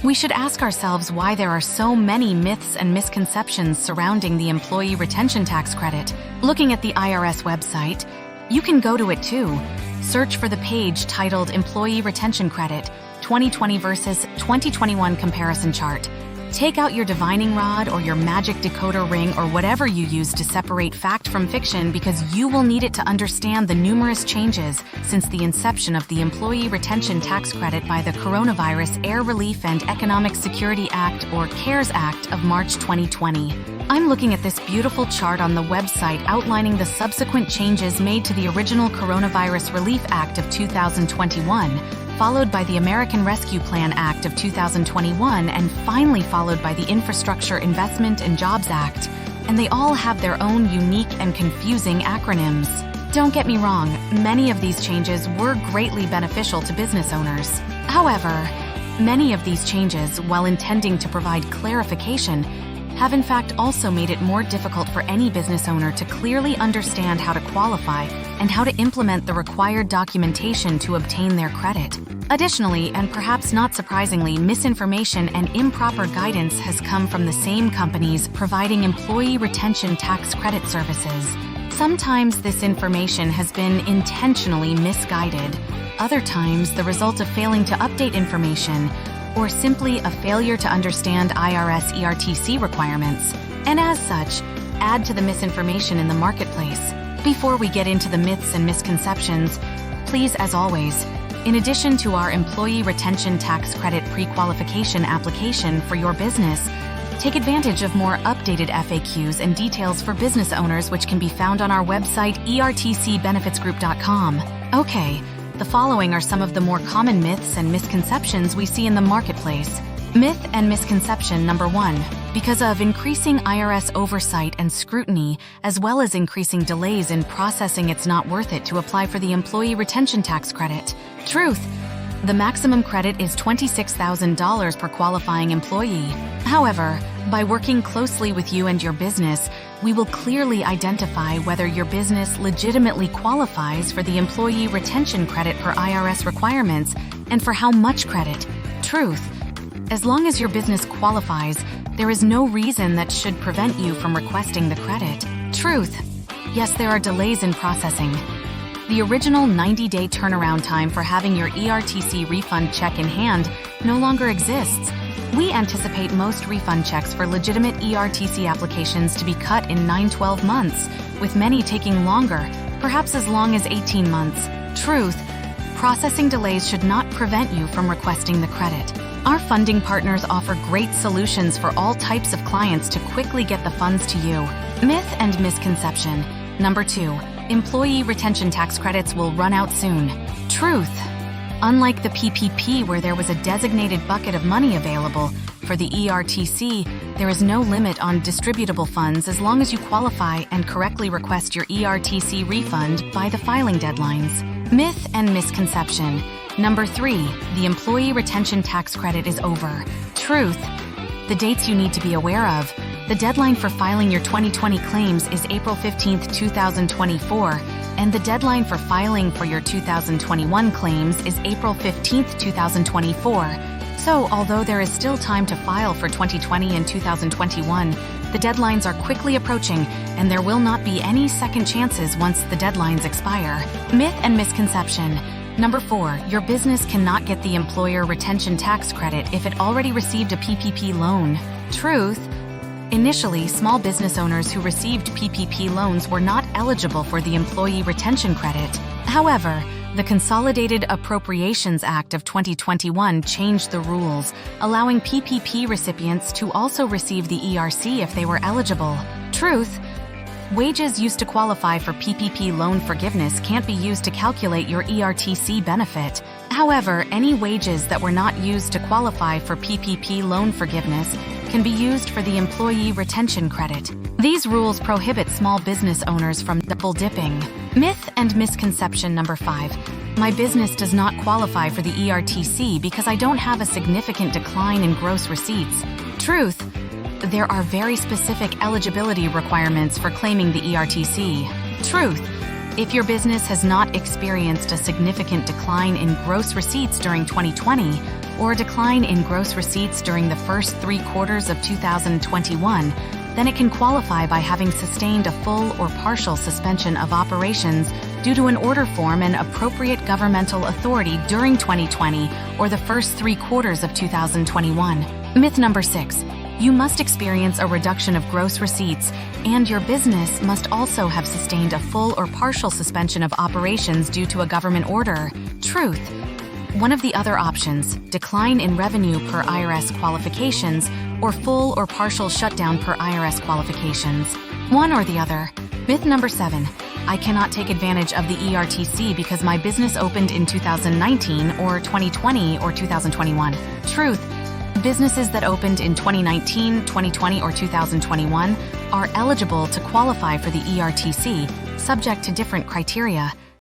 We should ask ourselves why there are so many myths and misconceptions surrounding the employee retention tax credit. Looking at the IRS website, you can go to it too. Search for the page titled Employee Retention Credit 2020 versus 2021 Comparison Chart. Take out your divining rod or your magic decoder ring or whatever you use to separate fact from fiction, because you will need it to understand the numerous changes since the inception of the Employee Retention Tax Credit by the Coronavirus Air Relief and Economic Security Act, or CARES Act, of March 2020. I'm looking at this beautiful chart on the website outlining the subsequent changes made to the original Coronavirus Relief Act of 2021, followed by the American Rescue Plan Act of 2021, and finally followed by the Infrastructure Investment and Jobs Act. And they all have their own unique and confusing acronyms. Don't get me wrong, many of these changes were greatly beneficial to business owners. However, many of these changes, while intending to provide clarification, have in fact also made it more difficult for any business owner to clearly understand how to qualify and how to implement the required documentation to obtain their credit. Additionally, and perhaps not surprisingly, misinformation and improper guidance has come from the same companies providing employee retention tax credit services. Sometimes this information has been intentionally misguided, other times the result of failing to update information, or simply a failure to understand IRS ERTC requirements, and as such, add to the misinformation in the marketplace. Before we get into the myths and misconceptions, please, as always, in addition to our Employee Retention Tax Credit pre-qualification application for your business, take advantage of more updated FAQs and details for business owners, which can be found on our website, ertcbenefitsgroup.com. Okay. The following are some of the more common myths and misconceptions we see in the marketplace. Myth and misconception number 1. Because of increasing IRS oversight and scrutiny, as well as increasing delays in processing, it's not worth it to apply for the Employee Retention Tax Credit. Truth. The maximum credit is $26,000 per qualifying employee. However, by working closely with you and your business, we will clearly identify whether your business legitimately qualifies for the Employee Retention Credit per IRS requirements and for how much credit. Truth. As long as your business qualifies, there is no reason that should prevent you from requesting the credit. Truth. Yes, there are delays in processing. The original 90-day turnaround time for having your ERTC refund check in hand no longer exists. We anticipate most refund checks for legitimate ERTC applications to be cut in 9-12 months, with many taking longer, perhaps as long as 18 months. Truth. Processing delays should not prevent you from requesting the credit. Our funding partners offer great solutions for all types of clients to quickly get the funds to you. Myth and misconception. Number 2. Employee retention tax credits will run out soon. Truth. Unlike the PPP, where there was a designated bucket of money available, for the ERTC, there is no limit on distributable funds as long as you qualify and correctly request your ERTC refund by the filing deadlines. Myth and misconception. Number 3. The Employee Retention Tax Credit is over. Truth. The dates you need to be aware of. The deadline for filing your 2020 claims is April 15, 2024, and the deadline for filing for your 2021 claims is April 15, 2024. So, although there is still time to file for 2020 and 2021, the deadlines are quickly approaching, and there will not be any second chances once the deadlines expire. Myth and misconception. Number 4. Your business cannot get the Employer Retention Tax Credit if it already received a PPP loan. Truth. Initially, small business owners who received PPP loans were not eligible for the Employee Retention Credit. However, the Consolidated Appropriations Act of 2021 changed the rules, allowing PPP recipients to also receive the ERC if they were eligible. Truth. Wages used to qualify for PPP loan forgiveness can't be used to calculate your ERTC benefit. However, any wages that were not used to qualify for PPP loan forgiveness can be used for the Employee Retention Credit. These rules prohibit small business owners from double dipping. Myth and misconception number 5. My business does not qualify for the ERTC because I don't have a significant decline in gross receipts. Truth. There are very specific eligibility requirements for claiming the ERTC. Truth. If your business has not experienced a significant decline in gross receipts during 2020, or a decline in gross receipts during the first 3 quarters of 2021, then it can qualify by having sustained a full or partial suspension of operations due to an order form and appropriate governmental authority during 2020 or the first 3 quarters of 2021. Myth number 6. You must experience a reduction of gross receipts, and your business must also have sustained a full or partial suspension of operations due to a government order. Truth. One of the other options, decline in revenue per IRS qualifications, or full or partial shutdown per IRS qualifications. One or the other. Myth number 7. I cannot take advantage of the ERTC because my business opened in 2019 or 2020 or 2021. Truth. Businesses that opened in 2019, 2020, or 2021 are eligible to qualify for the ERTC, subject to different criteria.